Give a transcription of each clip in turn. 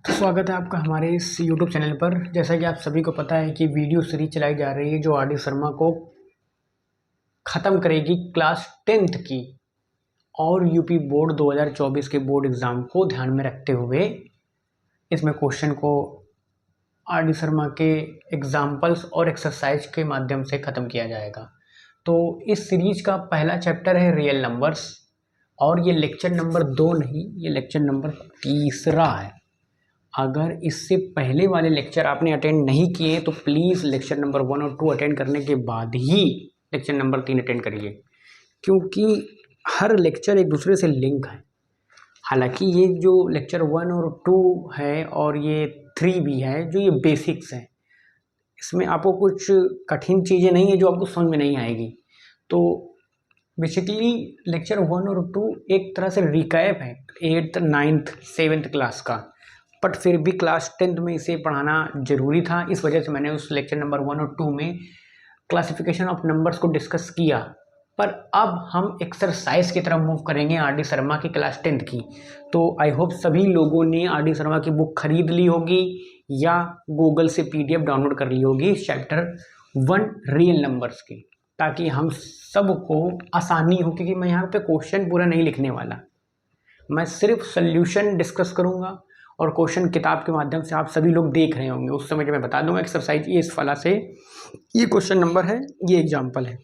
तो स्वागत है आपका हमारे इस YouTube चैनल पर। जैसा कि आप सभी को पता है कि वीडियो सीरीज चलाई जा रही है जो आर डी शर्मा को ख़त्म करेगी क्लास 10th की और यूपी बोर्ड 2024 के बोर्ड एग्ज़ाम को ध्यान में रखते हुए इसमें क्वेश्चन को आर डी शर्मा के एग्जाम्पल्स और एक्सरसाइज के माध्यम से ख़त्म किया जाएगा। तो इस सीरीज का पहला चैप्टर है रियल नंबर्स और ये लेक्चर नंबर 2 नहीं, ये लेक्चर नंबर 3 है। अगर इससे पहले वाले लेक्चर आपने अटेंड नहीं किए तो प्लीज़ लेक्चर नंबर 1 और 2 अटेंड करने के बाद ही लेक्चर नंबर 3 अटेंड करिए, क्योंकि हर लेक्चर एक दूसरे से लिंक है। हालांकि ये जो लेक्चर 1 और 2 है और ये 3 भी है जो ये बेसिक्स हैं, इसमें आपको कुछ कठिन चीज़ें नहीं है जो आपको समझ में नहीं आएगी। तो बेसिकली लेक्चर 1 और 2 एक तरह से रिकैप है 8th 9th 7th क्लास का, बट फिर भी क्लास 10th में इसे पढ़ाना ज़रूरी था। इस वजह से मैंने उस लेक्चर नंबर 1 और 2 में क्लासिफिकेशन ऑफ नंबर्स को डिस्कस किया। पर अब हम एक्सरसाइज की तरफ मूव करेंगे आर डी शर्मा की क्लास 10th की। तो आई होप सभी लोगों ने आर डी शर्मा की बुक खरीद ली होगी या गूगल से PDF डाउनलोड कर ली होगी चैप्टर 1 रियल नंबर्स की, ताकि हम सबको आसानी हो। क्योंकि मैं यहाँ पे क्वेश्चन पूरा नहीं लिखने वाला, मैं सिर्फ सल्यूशन डिस्कस करूँगा और क्वेश्चन किताब के माध्यम से आप सभी लोग देख रहे होंगे उस समय जब मैं बता दूंगा एक्सरसाइज ये इस फला से ये क्वेश्चन नंबर है, ये एग्जाम्पल है।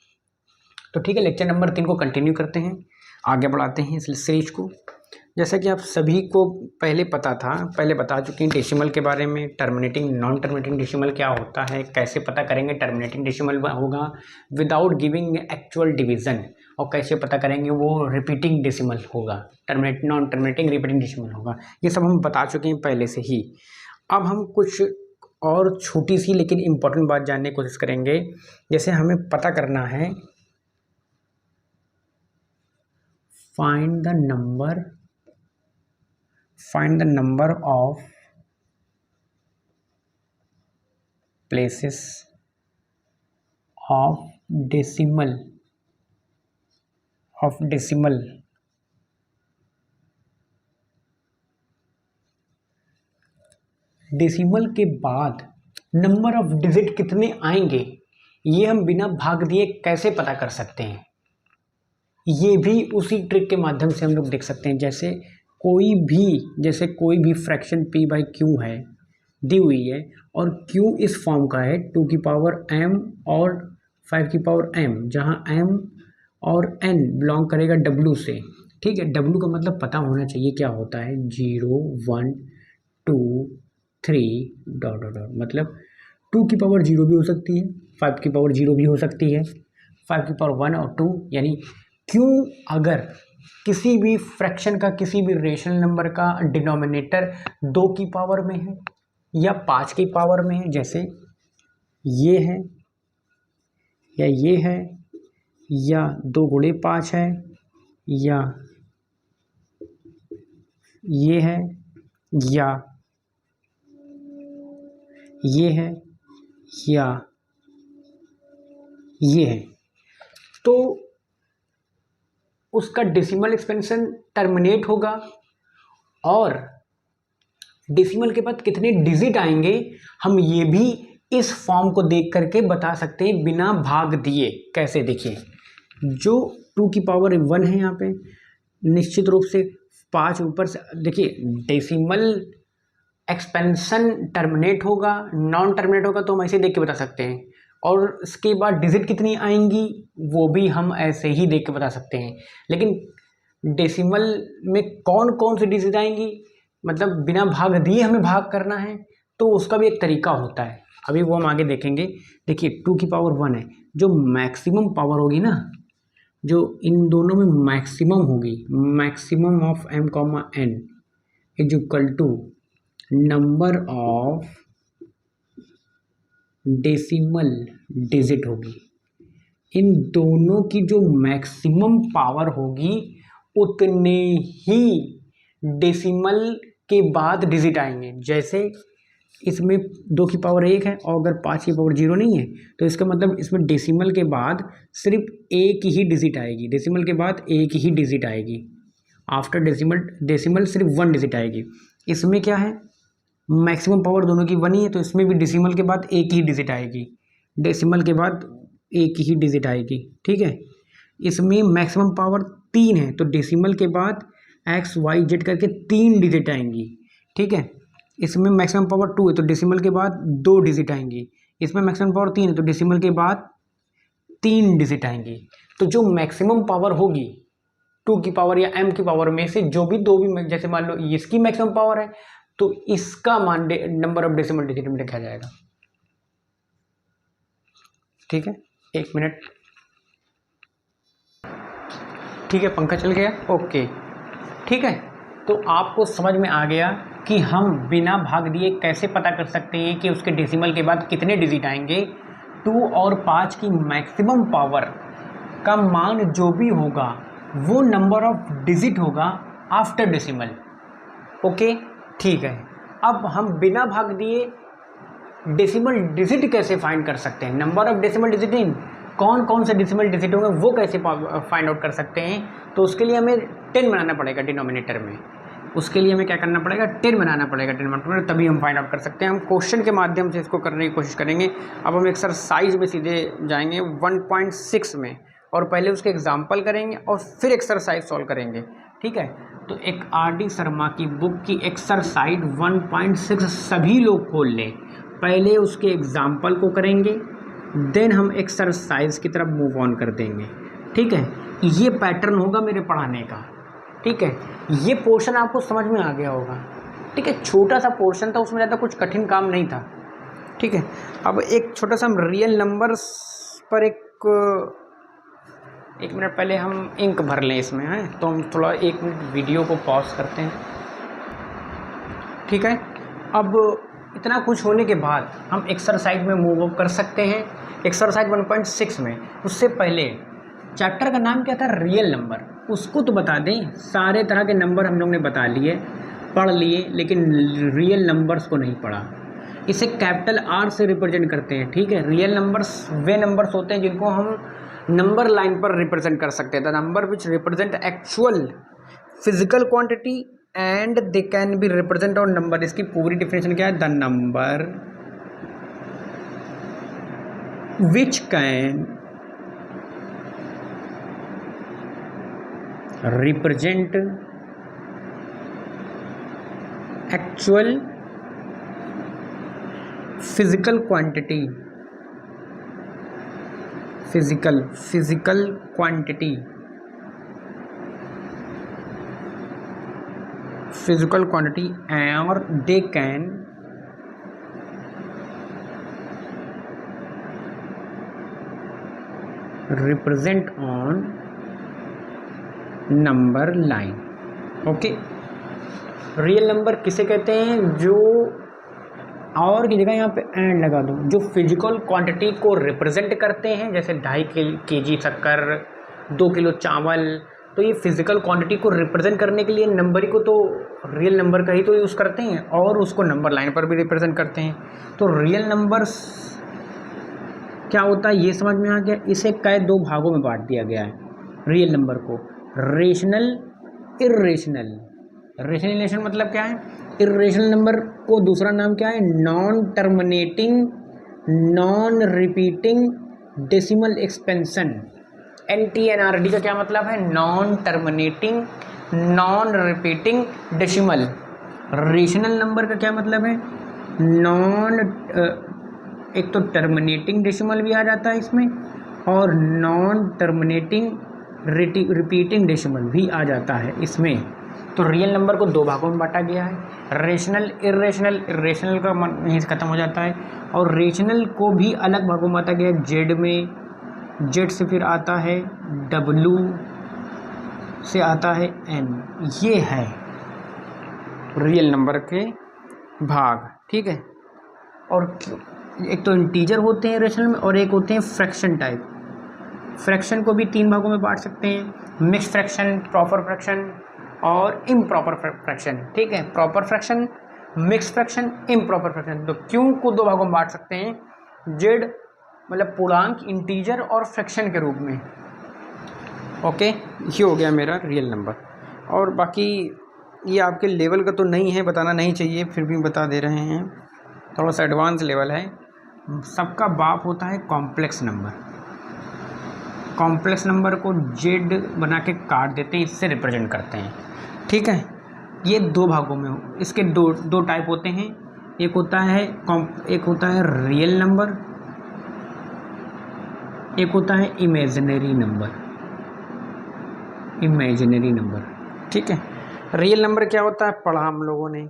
तो ठीक है, लेक्चर नंबर 3 को कंटिन्यू करते हैं, आगे बढ़ाते हैं इस सीरीज को। जैसा कि आप सभी को पहले पता था, पहले बता चुके हैं डेसिमल के बारे में, टर्मिनेटिंग नॉन टर्मिनेटिंग डेसिमल क्या होता है, कैसे पता करेंगे टर्मिनेटिंग डेसिमल होगा विदाउट गिविंग एक्चुअल डिवीज़न, और कैसे पता करेंगे वो रिपीटिंग डेसिमल होगा, नॉन टर्मिनेटिंग रिपीटिंग डेसिमल होगा। ये सब हम बता चुके हैं पहले से ही। अब हम कुछ और छोटी सी लेकिन इम्पोर्टेंट बात जानने की कोशिश करेंगे। जैसे हमें पता करना है find the number of places of decimal decimal के बाद नंबर ऑफ डिजिट कितने आएंगे, ये हम बिना भाग दिए कैसे पता कर सकते हैं। ये भी उसी ट्रिक के माध्यम से हम लोग देख सकते हैं। जैसे कोई भी फ्रैक्शन p/q है दी हुई है और q इस फॉर्म का है 2 की पावर m और 5 की पावर m, जहाँ m और n बिलोंग करेगा w से। ठीक है, w का मतलब पता होना चाहिए क्या होता है, 0 1 2 3 डॉट डॉट डॉट, मतलब 2 की पावर 0 भी हो सकती है, 5 की पावर 0 भी हो सकती है, 5 की पावर 1 और 2। यानी क्यों अगर किसी भी फ्रैक्शन का, किसी भी रेशनल नंबर का डिनोमिनेटर 2 की पावर में है या 5 की पावर में है, जैसे ये है या ये है या 2 गुणे 5 है या ये है या ये है या ये है, तो उसका डेसिमल एक्सपेंशन टर्मिनेट होगा और डेसिमल के बाद कितने डिजिट आएंगे हम ये भी इस फॉर्म को देख करके बता सकते हैं बिना भाग दिए। कैसे, देखिए, जो 2 की पावर 1 है यहाँ पे निश्चित रूप से 5 ऊपर से, देखिए डेसिमल एक्सपेंशन टर्मिनेट होगा, नॉन टर्मिनेट होगा तो हम ऐसे देख के बता सकते हैं, और इसके बाद डिजिट कितनी आएंगी वो भी हम ऐसे ही देख के बता सकते हैं। लेकिन डेसिमल में कौन कौन सी डिजिट आएंगी, मतलब बिना भाग दिए हमें भाग करना है तो उसका भी एक तरीका होता है, अभी वो हम आगे देखेंगे। देखिए 2 की पावर 1 है, जो मैक्सिमम पावर होगी ना, जो इन दोनों में मैक्सिमम होगी, maximum of m, n is equal to number of decimal digit होगी। इन दोनों की जो मैक्सिमम पावर होगी उतने ही डेसिमल के बाद डिजिट आएंगे। जैसे इसमें 2 की पावर 1 है और अगर 5 की पावर 0 नहीं है तो इसका मतलब इसमें डेसिमल के बाद सिर्फ एक ही डिजिट आएगी, डेसिमल के बाद एक ही डिजिट आएगी, आफ्टर डेसिमल सिर्फ 1 डिजिट आएगी। इसमें क्या है, मैक्सिमम पावर दोनों की 1 ही है, तो इसमें भी डेसिमल के बाद एक ही डिजिट आएगी, डेसिमल के बाद एक ही डिजिट आएगी, ठीक है। इसमें मैक्सिमम पावर 3 है, तो डेसिमल के बाद एक्स वाई जेड करके 3 डिजिट आएंगी, ठीक है। इसमें मैक्सिमम पावर 2 है, तो डेसिमल के बाद 2 डिजिट आएंगी। इसमें मैक्सिमम पावर 3 है, तो डेसिमल के बाद 3 डिजिट आएंगी। तो जो मैक्सिमम पावर होगी 2 की पावर या m की पावर में से जो भी दो भी, जैसे मान लो इसकी मैक्सिमम पावर है तो इसका मान नंबर ऑफ डेसिमल डिजिट में लिखा जाएगा, ठीक है। 1 मिनट, ठीक है, पंखा चल गया, ओके, ठीक है। तो आपको समझ में आ गया कि हम बिना भाग दिए कैसे पता कर सकते हैं कि उसके डेसिमल के बाद कितने डिजिट आएंगे। 2 और 5 की मैक्सिमम पावर का मान जो भी होगा वो नंबर ऑफ डिजिट होगा आफ्टर डेसिमल, ओके, ठीक है। अब हम बिना भाग दिए डेसिमल डिजिट कैसे फाइंड कर सकते हैं, number of decimal digit in कौन कौन से डेसिमल डिजिट होंगे वो कैसे फाइंड आउट कर सकते हैं। तो उसके लिए हमें 10 बनाना पड़ेगा डिनोमिनेटर में, उसके लिए हमें क्या करना पड़ेगा, 10 बनाना पड़ेगा डिनोमिनेटर में, तभी हम फाइंड आउट कर सकते हैं। हम क्वेश्चन के माध्यम से इसको करने की कोशिश करेंगे। अब हम एक्सरसाइज में सीधे जाएंगे 1.6 में, और पहले उसके एग्जाम्पल करेंगे और फिर एक्सरसाइज सॉल्व करेंगे, ठीक है। तो एक RD शर्मा की बुक की एक्सरसाइज 1.6 सभी लोग खोल लें, पहले उसके एग्जाम्पल को करेंगे, देन हम एक्सरसाइज की तरफ मूव ऑन कर देंगे, ठीक है। ये पैटर्न होगा मेरे पढ़ाने का, ठीक है। ये पोर्शन आपको समझ में आ गया होगा, ठीक है। छोटा सा पोर्शन था, उसमें ज़्यादा कुछ कठिन काम नहीं था, ठीक है। अब एक छोटा सा हम रियल नंबर्स पर एक मिनट पहले हम इंक भर लें इसमें, है तो हम थोड़ा 1 मिनट वीडियो को पॉज करते हैं, ठीक है। अब इतना कुछ होने के बाद हम एक्सरसाइज में मूव अप कर सकते हैं, एक्सरसाइज 1.6 में। उससे पहले चैप्टर का नाम क्या था, रियल नंबर, उसको तो बता दें। सारे तरह के नंबर हम लोग ने बता लिए, पढ़ लिए, लेकिन रियल नंबर्स को नहीं पढ़ा। इसे कैपिटल R से रिप्रेजेंट करते हैं, ठीक है। रियल नंबर्स वे नंबर्स होते हैं जिनको हम नंबर लाइन पर रिप्रेजेंट कर सकते हैं। The number which represent actual physical quantity and they can be represent on number. इसकी पूरी डिफिनेशन क्या है, the number which can represent actual physical quantity, physical quantity, physical quantity, और they can represent on number line, okay. Real number किसे कहते हैं, जो और की जगह यहाँ पे एंड लगा दो, जो फिजिकल क्वांटिटी को रिप्रेजेंट करते हैं, जैसे 2.5 kg शक्कर, 2 किलो चावल। तो ये फिजिकल क्वांटिटी को रिप्रेजेंट करने के लिए नंबर को तो रियल नंबर का ही तो यूज़ करते हैं, और उसको नंबर लाइन पर भी रिप्रेजेंट करते हैं। तो रियल नंबर्स क्या होता है ये समझ में आ गया। इसे कई 2 भागों में बांट दिया गया है रियल नंबर को, रेशनल, इर्रेशनल। रेशनल मतलब क्या है, इर्रेशनल नंबर को दूसरा नाम क्या है, non terminating, non repeating decimal expansion. NTNRD का क्या मतलब है, non terminating, non repeating decimal. Rational number का क्या मतलब है, नॉन, एक तो टर्मिनेटिंग डेसिमल भी आ जाता है इसमें, और नॉन टर्मिनेटिंग रिपीटिंग डेसिमल भी आ जाता है इसमें। तो रियल नंबर को 2 भागों में बांटा गया है, रेशनल, इर्रेशनल। इर्रेशनल का यहीं से खत्म हो जाता है, और रेशनल को भी अलग भागों में बांटा गया है, जेड में, जेड से फिर आता है W, से आता है N। ये है रियल नंबर के भाग, ठीक है। और एक तो इंटीजर होते हैं रेशनल में, और एक होते हैं फ्रैक्शन टाइप। फ्रैक्शन को भी 3 भागों में बांट सकते हैं, मिक्स फ्रैक्शन, प्रॉपर फ्रैक्शन और इम्प्रॉपर फ्रैक्शन, ठीक है। Proper fraction, mix fraction, improper fraction. तो क्यों को 2 भागों में बांट सकते हैं, जेड मतलब पूर्णांक, इंटीजर और फ्रैक्शन के रूप में, ओके। ये हो गया मेरा रियल नंबर। और बाकी ये आपके लेवल का तो नहीं है, बताना नहीं चाहिए, फिर भी बता दे रहे हैं, थोड़ा सा एडवांस लेवल है। सबका बाप होता है कॉम्प्लेक्स नंबर। कॉम्प्लेक्स नंबर को जेड बना के काट देते हैं, इससे रिप्रेजेंट करते हैं। ठीक है, ये दो भागों में इसके दो टाइप होते हैं। एक होता है रियल नंबर, एक होता है इमेजिनरी नंबर। ठीक है, रियल नंबर क्या होता है पढ़ा हम लोगों ने।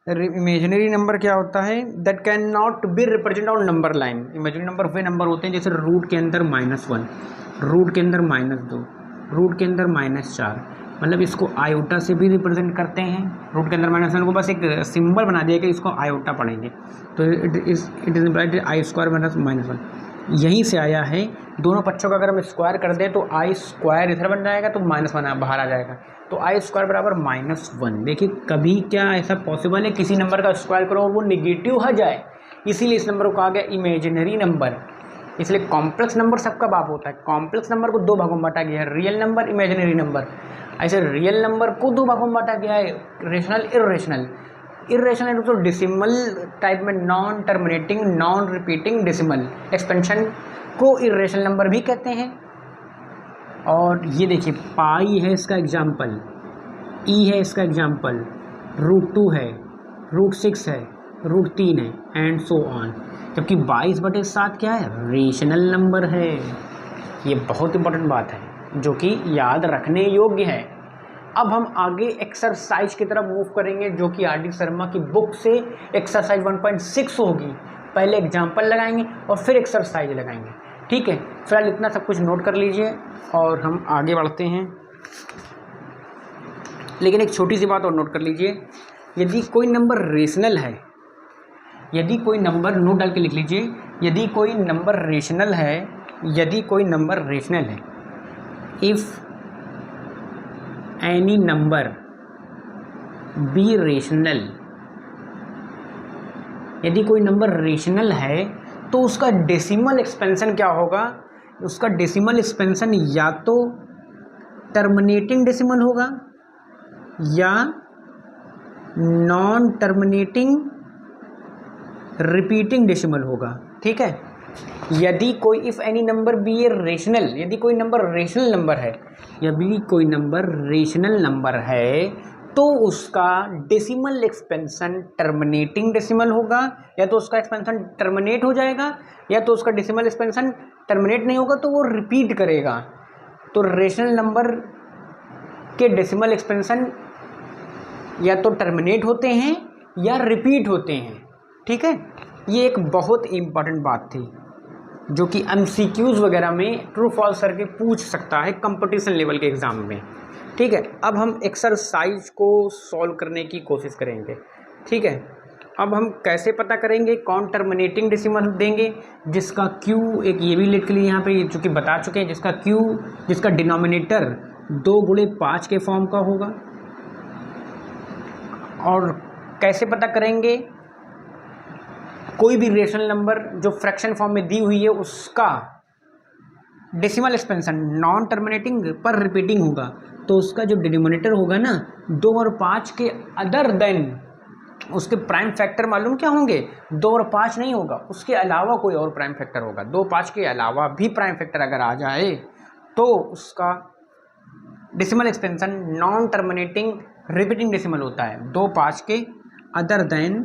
इमेजिनरी नंबर क्या होता है, that can not be represent on number line. Imaginary number way number होते हैं जैसे रूट के अंदर -1, रूट के अंदर -2, रूट के अंदर -4, मतलब इसको आयोटा से भी रिप्रेजेंट करते हैं। रूट के अंदर -1 को बस एक सिंबल बना दिया कि इसको आयोटा पढ़ेंगे, तो इट इज इम्प्लाइड I² -1 यहीं से आया है। दोनों पक्षों का अगर हम स्क्वायर कर दें तो I² इधर बन जाएगा तो -1 बाहर आ जाएगा, तो I² बराबर -1। देखिए कभी क्या ऐसा पॉसिबल है किसी नंबर का स्क्वायर करो और वो निगेटिव आ जाए, इसीलिए इस नंबर को कहा गया इमेजिनरी नंबर। इसलिए कॉम्प्लेक्स नंबर सबका बाप होता है। कॉम्प्लेक्स नंबर को दो भागों में बांटा गया है, रियल नंबर, इमेजिनरी नंबर। ऐसे रियल नंबर को दो भागों में बांटा गया है, रेशनल, इर्रेशनल। इर्रेशनल तो डिसिमल टाइप में non terminating, non repeating decimal expansion को इर्रेशनल नंबर भी कहते हैं। और ये देखिए पाई है इसका एग्जाम्पल, ई है इसका एग्जाम्पल, √2 है, √6 है, √3 है, एंड सो ऑन। जबकि 22/7 क्या है, रेशनल नंबर है। ये बहुत इंपॉर्टेंट बात है जो कि याद रखने योग्य है। अब हम आगे एक्सरसाइज की तरफ मूव करेंगे जो कि आर डी शर्मा की बुक से एक्सरसाइज 1.6 होगी। पहले एग्जाम्पल लगाएंगे और फिर एक्सरसाइज लगाएंगे। ठीक है, फिलहाल इतना सब कुछ नोट कर लीजिए और हम आगे बढ़ते हैं। लेकिन एक छोटी सी बात और नोट कर लीजिए, यदि कोई नंबर रेशनल है, यदि कोई नंबर, नोट डाल के लिख लीजिए, यदि कोई नंबर रेशनल है, यदि कोई नंबर रेशनल है, if any number be rational, यदि कोई नंबर रेशनल है तो उसका डेसिमल एक्सपेंशन क्या होगा, उसका डेसिमल एक्सपेंशन या तो टर्मिनेटिंग डेसिमल होगा या नॉन टर्मिनेटिंग रिपीटिंग डेसिमल होगा। ठीक है, यदि कोई if any number be a rational, यदि कोई नंबर रेशनल नंबर है, यदि कोई नंबर रेशनल नंबर है तो उसका डेसिमल एक्सपेंशन टर्मिनेटिंग डेसिमल होगा, या तो उसका एक्सपेंशन टर्मिनेट हो जाएगा, या तो उसका डेसिमल एक्सपेंशन टर्मिनेट नहीं होगा तो वो रिपीट करेगा। तो रेशनल नंबर के डेसिमल एक्सपेंशन या तो टर्मिनेट होते हैं या रिपीट होते हैं। ठीक है, ये एक बहुत इम्पॉर्टेंट बात थी जो कि MCQs वगैरह में ट्रू फॉल्स करके पूछ सकता है कंपटीशन लेवल के एग्ज़ाम में। ठीक है, अब हम एक्सरसाइज को सॉल्व करने की कोशिश करेंगे। ठीक है, अब हम कैसे पता करेंगे, कौन टर्मिनेटिंग डेसिमल देंगे, जिसका Q, एक ये भी लिख लिए यहाँ पे चूँकि बता चुके हैं, जिसका Q, जिसका डिनोमिनेटर 2×5 के फॉर्म का होगा। और कैसे पता करेंगे, कोई भी रेशनल नंबर जो फ्रैक्शन फॉर्म में दी हुई है उसका डेसिमल एक्सपेंशन नॉन टर्मिनेटिंग पर रिपीटिंग होगा, तो उसका जो डिनोमिनेटर होगा ना 2 और 5 के अदर देन उसके प्राइम फैक्टर मालूम क्या होंगे, 2 और 5 नहीं होगा, उसके अलावा कोई और प्राइम फैक्टर होगा। 2, 5 के अलावा भी प्राइम फैक्टर अगर आ जाए तो उसका decimal expansion non terminating repeating decimal होता है। 2, 5 के other than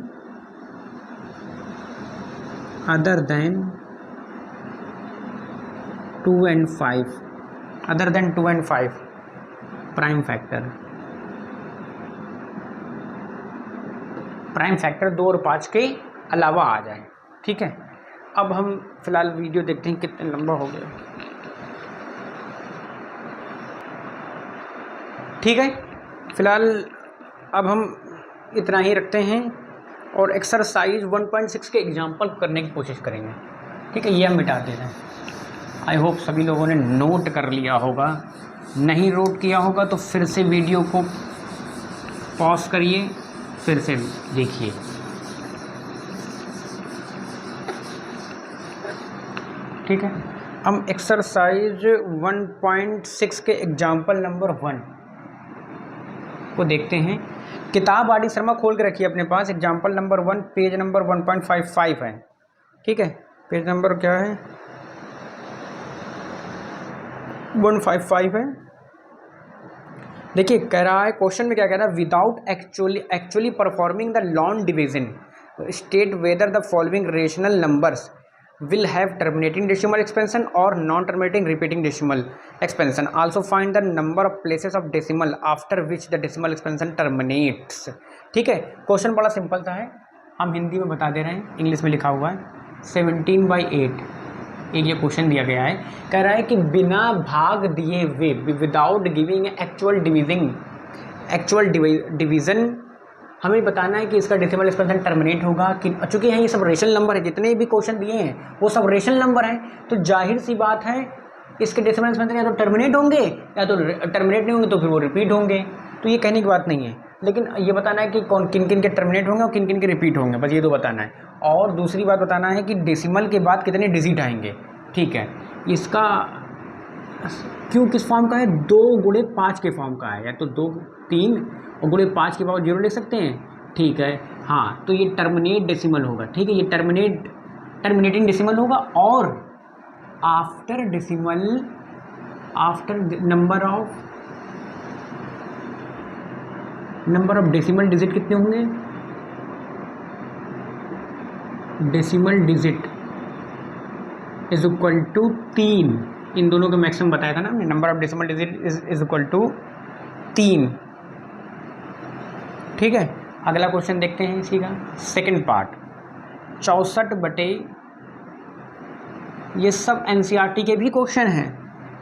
2 and 5, other than 2 and 5 prime factor, prime factor 2 और 5 के अलावा आ जाए। ठीक है, अब हम फिलहाल वीडियो देखते हैं कितना लंबा हो गया। ठीक है, फिलहाल अब हम इतना ही रखते हैं और एक्सरसाइज 1.6 के एग्जाम्पल करने की कोशिश करेंगे। ठीक है, ये हम मिटा देते हैं। आई होप सभी लोगों ने नोट कर लिया होगा, नहीं नोट किया होगा तो फिर से वीडियो को पॉज करिए, फिर से देखिए। ठीक है, हम एक्सरसाइज 1.6 के एग्जाम्पल नंबर 1 को देखते हैं। किताब आर डी शर्मा खोल के रखिए अपने पास, एग्जाम्पल नंबर 1 पेज नंबर 1.55 है, ठीक है, पेज नंबर क्या है 155 है। देखिए कह रहा है क्वेश्चन में, क्या कह रहा है, without actually performing the long division state whether the following rational numbers will have terminating decimal expansion or non-terminating repeating decimal expansion. Also find the number of places of decimal after which the decimal expansion terminates. ठीक है, question बड़ा simple सा है, हम हिंदी में बता दे रहे हैं, इंग्लिश में लिखा हुआ है 17/8 एक ये क्वेश्चन दिया गया है। कह रहा है कि बिना भाग दिए हुए, विदाउट गिविंग एक्चुअल डिवीजन हमें बताना है कि इसका डेसिमल एक्सपेंशन टर्मिनेट होगा कि, चूँकि यहाँ ये सब रेशनल नंबर है, जितने भी क्वेश्चन दिए हैं वो सब रेशनल नंबर हैं, तो जाहिर सी बात है इसके डेसिमल एक्सपेंशन या तो टर्मिनेट होंगे या तो टर्मिनेट नहीं होंगे तो फिर वो रिपीट होंगे। तो ये कहने की बात नहीं है, लेकिन ये बताना है कि कौन किन किन के टर्मिनेट होंगे और किन किन के रिपीट होंगे, बस ये तो बताना है। और दूसरी बात बताना है कि डेसिमल के बाद कितने डिजिट आएंगे, ठीक है। इसका क्यों किस फॉर्म का है, 2 गुणे 5 के फॉर्म का है, या तो 2 3 और गुणे 5 के पावर 0 लिख सकते हैं, ठीक है। हाँ, तो ये टर्मिनेट डेसिमल होगा, ठीक है, ये टर्मिनेटिंग डेसिमल होगा। और after decimal, after number of decimal digit कितने होंगे, decimal digit is equal to 3, इन दोनों का मैक्सिमम बताया था ना हमने, number of decimal digit is equal to 3, ठीक है। अगला क्वेश्चन देखते हैं इसी का सेकंड पार्ट, 64/, ये सब एनसीईआरटी के भी क्वेश्चन हैं,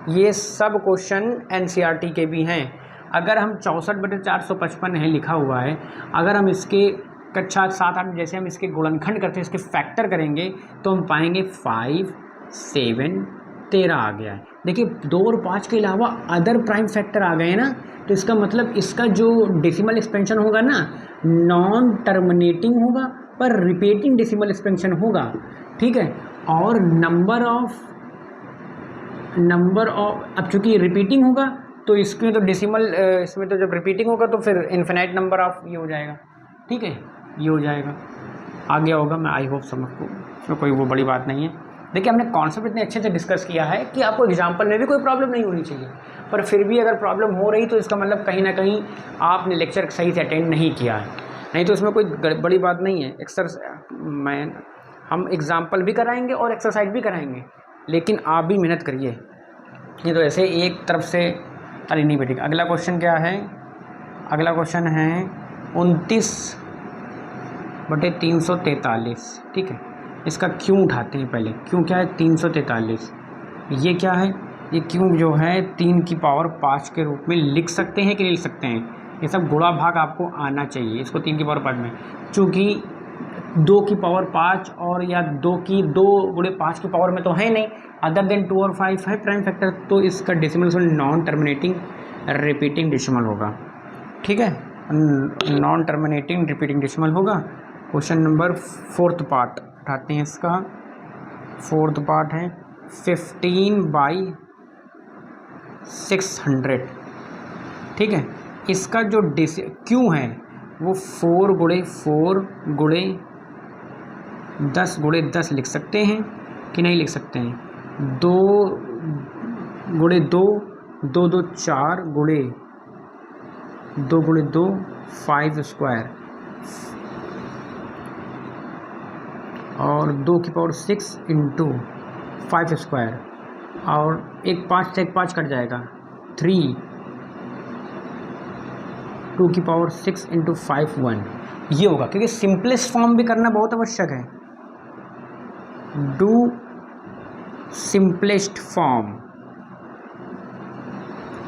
ये सब क्वेश्चन एनसीईआरटी के भी हैं। अगर हम 64/455 है लिखा हुआ है, अगर हम इसके कक्षा 7-8 जैसे हम इसके गुणनखंड करते हैं, इसके फैक्टर करेंगे तो हम पाएंगे 5 7 13 आ गया है। देखिए 2 और 5 के अलावा अदर प्राइम फैक्टर आ गए ना, तो इसका मतलब इसका जो डेसिमल एक्सपेंशन होगा ना, नॉन टर्मिनेटिंग होगा पर रिपीटिंग डेसिमल एक्सपेंशन होगा, ठीक है। और नंबर ऑफ अब चूँकि रिपीटिंग होगा तो इसमें तो डेसिमल, इसमें तो जब रिपीटिंग होगा तो फिर इन्फिनाइट नंबर ऑफ ये हो जाएगा, ठीक है, ये हो जाएगा, आ गया होगा, मैं आई होप समझ को, इसमें कोई वो बड़ी बात नहीं है। देखिए हमने कॉन्सेप्ट इतने अच्छे से डिस्कस किया है कि आपको एग्जाम्पल में भी कोई प्रॉब्लम नहीं होनी चाहिए, पर फिर भी अगर प्रॉब्लम हो रही तो इसका मतलब कहीं ना कहीं आपने लेक्चर सही से अटेंड नहीं किया है, नहीं तो इसमें कोई बड़ी बात नहीं है। हम एग्जाम्पल भी कराएंगे और एक्सरसाइज भी कराएंगे, लेकिन आप भी मेहनत करिए, नहीं तो ऐसे एक तरफ से ताली नहीं बैठेगी। अगला क्वेश्चन क्या है, अगला क्वेश्चन है 29/343, ठीक है। इसका क्यों उठाते हैं पहले, क्यों क्या है 343, ये क्या है, ये क्यों जो है 3 की पावर 5 के रूप में लिख सकते हैं कि नहीं लिख सकते हैं, ये सब गुणा भाग आपको आना चाहिए। इसको 3 की पावर 5 में, चूँकि 2 की पावर 5 और या 2 गुणे 5 की पावर में तो है नहीं, अदर देन 2 और 5 है प्राइम फैक्टर, तो इसका decimal non terminating repeating decimal होगा, ठीक है, नॉन टर्मिनेटिंग रिपीटिंग डेसिमल होगा। क्वेश्चन नंबर 4th पार्ट उठाते हैं, इसका 4th पार्ट है 15/600, ठीक है। इसका जो क्यों है वो 4 गुणे 4 गुणे 10 गुणे 10 लिख सकते हैं कि नहीं लिख सकते हैं, 2 गुणे 2 2 2 4 गुणे 2 गुणे 2 5 स्क्वायर और 2 की पावर 6 इंटू 5 स्क्वायर, और एक 5 से एक 5 कट जाएगा, 3 2 की पावर 6 इंटू 5 1, ये होगा। क्योंकि सिंपलेस्ट फॉर्म भी करना बहुत आवश्यक है, डू सिंपलेस्ट फॉर्म,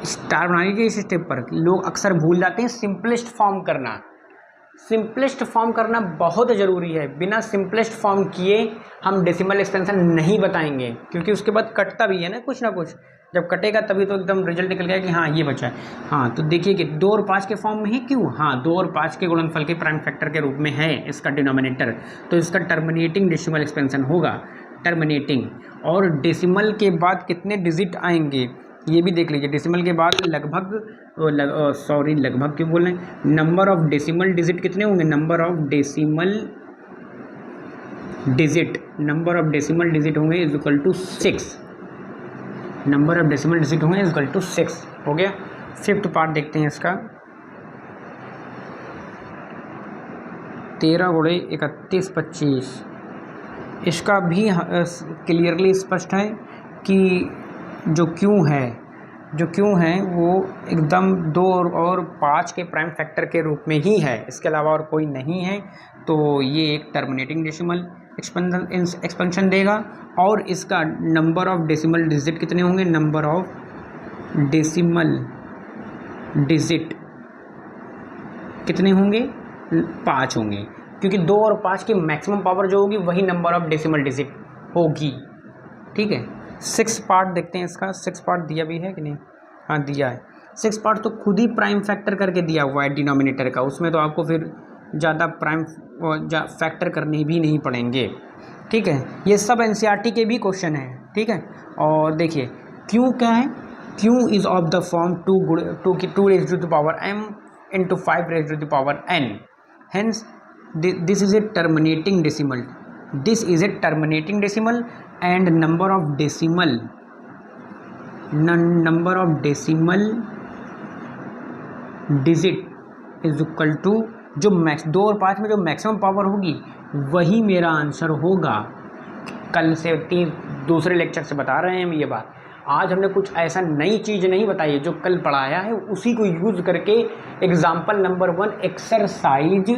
स्टार बनाने के इस स्टेप पर लोग अक्सर भूल जाते हैं सिंपलेस्ट फॉर्म करना। सिंपलेस्ट फॉर्म करना बहुत ज़रूरी है, बिना सिंपलेस्ट फॉर्म किए हम डेसिमल एक्सपेंशन नहीं बताएंगे, क्योंकि उसके बाद कटता भी है ना कुछ, जब कटेगा तभी तो एकदम रिजल्ट निकल गया कि हाँ ये बचा है। हाँ तो देखिए कि 2 और 5 के फॉर्म में है, क्यों, हाँ 2 और 5 के गुणनफल के प्राइम फैक्टर के रूप में है इसका डिनोमिनेटर, तो इसका टर्मिनेटिंग डेसिमल एक्सपेंशन होगा, टर्मिनेटिंग। और डेसिमल के बाद कितने डिजिट आएंगे, ये भी देख लीजिए, डेसिमल के बाद लगभग लगभग क्यों बोल रहे हैं, नंबर ऑफ डेसिमल डिजिट कितने होंगे, नंबर ऑफ डेसिमल डिजिट होंगे is equal to 6, number of decimal digit होंगे इज इक्वल टू 6 हो गया। फिफ्थ पार्ट देखते हैं इसका, 13 गुणे 31 25, इसका भी क्लियरली स्पष्ट है कि जो क्यों है वो एकदम 2 और 5 के प्राइम फैक्टर के रूप में ही है, इसके अलावा और कोई नहीं है। तो ये एक टर्मिनेटिंग डेसिमल एक्सपेंशन देगा और इसका नंबर ऑफ डेसिमल डिजिट कितने होंगे, नंबर ऑफ डेसिमल डिजिट कितने होंगे, 5 होंगे, क्योंकि 2 और 5 की मैक्सिमम पावर जो होगी वही नंबर ऑफ डेसिमल डिजिट होगी। ठीक है, 6 पार्ट देखते हैं इसका, 6 पार्ट दिया भी है कि नहीं, हाँ दिया है। 6 पार्ट तो खुद ही प्राइम फैक्टर करके दिया हुआ है डिनोमिनेटर का, उसमें तो आपको फिर ज़्यादा प्राइम फैक्टर करने भी नहीं पड़ेंगे। ठीक है, ये सब एनसीईआरटी के भी क्वेश्चन है। ठीक है, और देखिए क्यों क्या है, क्यों is of the form 2 raise to the power m into 5 raise to the power n, hence this is a terminating decimal, and number of decimal digit is equal to जो 2 और 5 में जो मैक्सिमम पावर होगी वही मेरा answer होगा। कल से दूसरे लेक्चर से बता रहे हैं हम ये बात, आज हमने कुछ ऐसा नई चीज़ नहीं बताई है, जो कल पढ़ाया है उसी को यूज़ करके एग्जाम्पल नंबर 1 एक्सरसाइज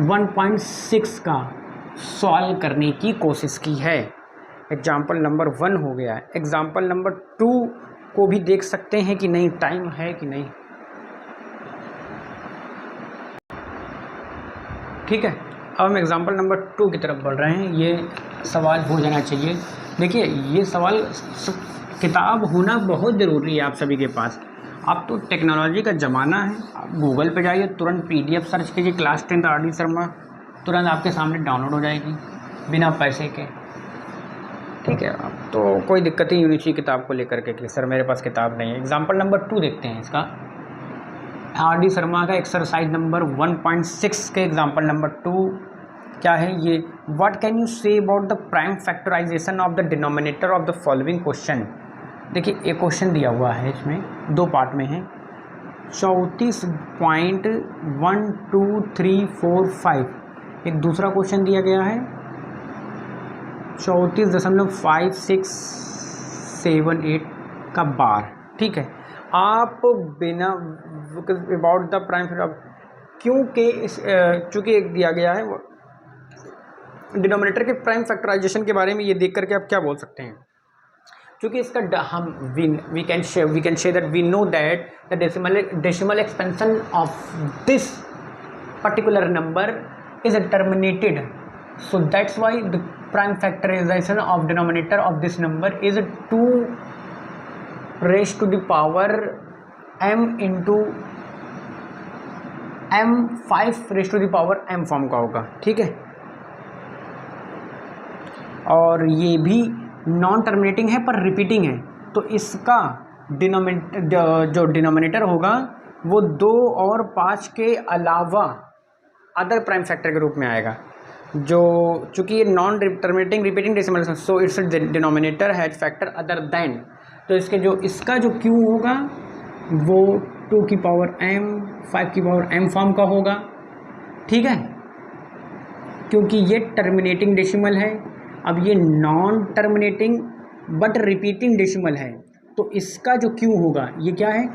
1.6 का सॉल्व करने की कोशिश की है। एग्जाम्पल नंबर 1 हो गया है, एग्जाम्पल नंबर 2 को भी देख सकते हैं कि नहीं, टाइम है कि नहीं। ठीक है, अब हम एग्जाम्पल नंबर 2 की तरफ बढ़ रहे हैं। ये सवाल हो जाना चाहिए। देखिए ये सवाल किताब होना बहुत ज़रूरी है आप सभी के पास। अब तो टेक्नोलॉजी का ज़माना है, आप गूगल पे जाइए, तुरंत PDF सर्च कीजिए क्लास 10th RD शर्मा, तुरंत आपके सामने डाउनलोड हो जाएगी बिना पैसे के। ठीक है, अब तो कोई दिक्कत ही नहीं चाहिए किताब को लेकर के कि सर मेरे पास किताब नहीं है। एग्जाम्पल नंबर 2 देखते हैं इसका, RD शर्मा का एक्सरसाइज नंबर 1.6 के एग्जाम्पल नंबर 2 क्या है ये, what can you say about the prime factorization of the denominator of the following question. देखिए एक क्वेश्चन दिया हुआ है, इसमें 2 पार्ट में है, 34.12345। एक दूसरा क्वेश्चन दिया गया है 34.5678 का बार। ठीक है, आप बिना अबाउट द प्राइम क्योंकि चूँकि एक दिया गया है डिनोमिनेटर के प्राइम फैक्टराइजेशन के बारे में, ये देख करके आप क्या बोल सकते हैं, क्योंकि इसका हम we can say that we know that the decimal expansion of this particular number is terminated, so that's why the prime factorization of denominator of this number is 2 raise to the power m into m 5 raise to the power m form का होगा। ठीक है, और ये भी non terminating है पर repeating है, तो इसका जो डिनोमिनेटर होगा वो 2 और 5 के अलावा अदर प्राइम फैक्टर के रूप में आएगा। जो चूँकि ये non terminating repeating decimal, so it's denominator has factor other than, तो इसका जो क्यू होगा वो 2 की पावर m 5 की पावर m फॉर्म का होगा। ठीक है, क्योंकि ये टर्मिनेटिंग डेसिमल है। अब ये non terminating but repeating decimal है, तो इसका जो क्यू होगा ये क्या है,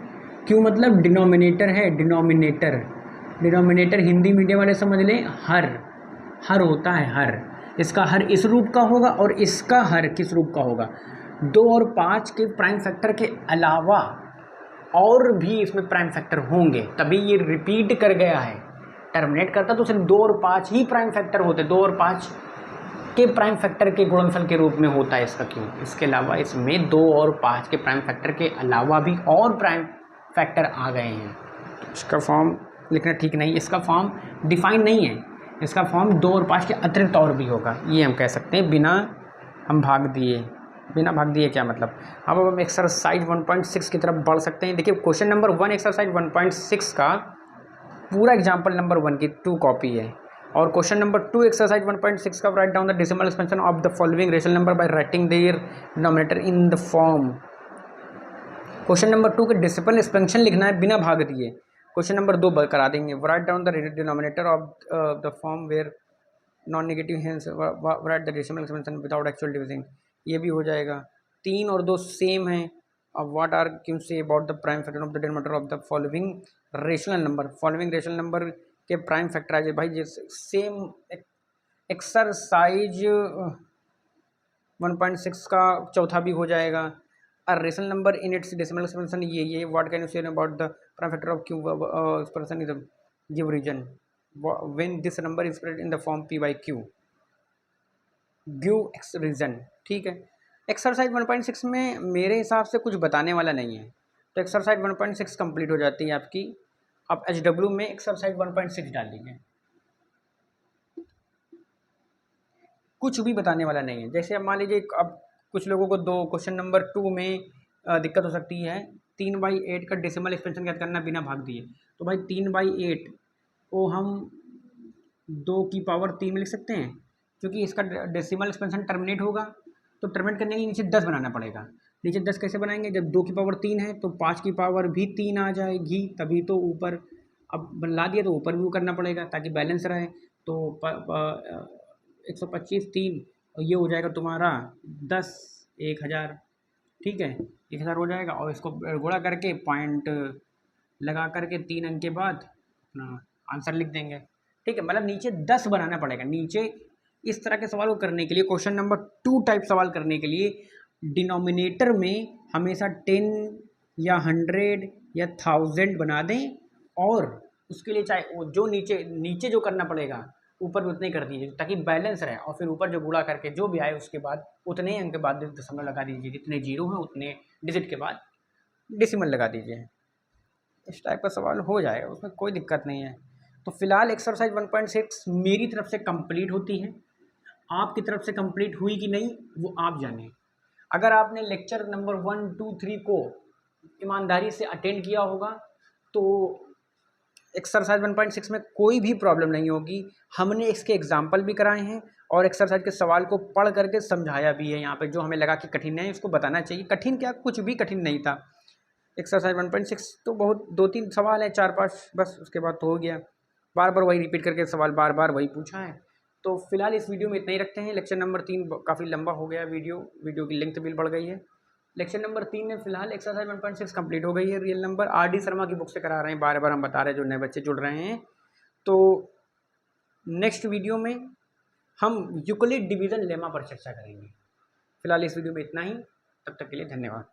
क्यू मतलब डिनोमिनेटर है, डिनोमिनेटर हिंदी मीडियम वाले समझ लें, हर होता है हर, इसका हर इस रूप का होगा और इसका हर किस रूप का होगा, 2 और 5 के प्राइम फैक्टर के अलावा और भी इसमें प्राइम फैक्टर होंगे, तभी ये रिपीट कर गया है। टर्मिनेट करता तो सिर्फ 2 और 5 ही प्राइम फैक्टर होते, 2 और 5 के प्राइम फैक्टर के गुणनफल के रूप में होता है इसका क्यों। इसके अलावा इसमें 2 और 5 के प्राइम फैक्टर के अलावा भी और प्राइम फैक्टर आ गए हैं, तो इसका फॉर्म लिखना ठीक नहीं, इसका फॉर्म डिफाइन नहीं है, इसका फॉर्म 2 और 5 के अतिरिक्त और भी होगा, ये हम कह सकते हैं बिना हम भाग दिए बिना भाग दिए क्या मतलब। अब हम एक्सरसाइज 1.6 की तरफ बढ़ सकते हैं। देखिए क्वेश्चन नंबर 1 एक्सरसाइज 1.6 का पूरा एग्जाम्पल नंबर 1 की 2 कॉपी है, और क्वेश्चन नंबर 2 एक्सरसाइज 1.6 का write down the decimal expansion of the following rational number by writing their denominator in the form. Question number 2 के डेसिमल एक्सपेंशन लिखना है बिना भाग दिए। क्वेश्चन नंबर 2 करा देंगे, write down the denominator of the form where non negative hence write the decimal expansion without actual dividing, ये भी हो जाएगा। 3 और 2 सेम है। अब what are can say about the prime factor of the denominator of the following rational number. Following rational number के prime factorize भाई जैसे सेम एक्सरसाइज 1.6 का चौथा भी हो जाएगा। A rational number in its decimal expansion ये what can you say about the prime factor of Q expression is give reason when this number is spread in the form p by q give x reason. ठीक है, exercise 1.6 में मेरे हिसाब से कुछ बताने वाला नहीं है, तो एक्सरसाइज 1.6 कंप्लीट हो जाती है आपकी। आप एच डब्ल्यू में एक्सरसाइज 1.6 डाल दीजिए, कुछ भी बताने वाला नहीं है। जैसे अब मान लीजिए अब कुछ लोगों को दो क्वेश्चन नंबर 2 में दिक्कत हो सकती है, 3/8 का डेसिमल एक्सपेंशन ज्ञात करना बिना भाग दिए। तो भाई 3/8 को हम 2 की पावर 3 में लिख सकते हैं, क्योंकि इसका डेसिमल एक्सपेंशन टर्मिनेट होगा, तो टर्मिनेट करने के लिए नीचे 10 बनाना पड़ेगा। नीचे 10 कैसे बनाएंगे, जब 2 की पावर 3 है तो 5 की पावर भी 3 आ जाएगी, तभी तो ऊपर अब ला दिया तो ऊपर भी वो करना पड़ेगा ताकि बैलेंस रहे। तो 125 3 और ये हो जाएगा तुम्हारा 10 1000। ठीक है, 1000 हो जाएगा, और इसको गुणा करके पॉइंट लगा करके 3 अंक के बाद अपना आंसर लिख देंगे। ठीक है, मतलब नीचे 10 बनाना पड़ेगा। नीचे इस तरह के सवाल को करने के लिए, क्वेश्चन नंबर 2 टाइप सवाल करने के लिए डिनोमिनेटर में हमेशा 10 या 100 या 1000 बना दें, और उसके लिए चाहे वो जो नीचे जो करना पड़ेगा ऊपर भी उतने कर दीजिए ताकि बैलेंस रहे, और फिर ऊपर जो गुणा करके जो भी आए उसके बाद उतने अंक के बाद दशमलव लगा दीजिए, जितने जीरो हैं उतने डिजिट के बाद डेसिमल लगा दीजिए। इस टाइप का सवाल हो जाएगा, उसमें कोई दिक्कत नहीं है। तो फिलहाल एक्सरसाइज 1.6 मेरी तरफ से कंप्लीट होती है, आपकी तरफ से कंप्लीट हुई कि नहीं वो आप जानें। अगर आपने लेक्चर नंबर 1 2 3 को ईमानदारी से अटेंड किया होगा तो एक्सरसाइज 1.6 में कोई भी प्रॉब्लम नहीं होगी। हमने इसके एग्जाम्पल भी कराए हैं और एक्सरसाइज के सवाल को पढ़ करके समझाया भी है। यहाँ पे जो हमें लगा कि कठिन है उसको बताना चाहिए। कठिन क्या, कुछ भी कठिन नहीं था। एक्सरसाइज 1.6 तो बहुत 2-3 सवाल है, 4-5 बस, उसके बाद तो हो गया। बार बार वही रिपीट करके सवाल बार बार वही पूछा है। तो फिलहाल इस वीडियो में इतना ही रखते हैं। लेक्चर नंबर 3 काफ़ी लंबा हो गया, वीडियो की लेंथ भी बढ़ गई है। लेक्चर नंबर 3 में फिलहाल एक्सरसाइज 1.6 कंप्लीट हो गई है। रियल नंबर RD शर्मा की बुक से करा रहे हैं, बार बार हम बता रहे हैं जो नए बच्चे जुड़ रहे हैं। तो नेक्स्ट वीडियो में हम यूक्लिड डिवीज़न लेमा पर चर्चा करेंगे। फिलहाल इस वीडियो में इतना ही, तब तक के लिए धन्यवाद।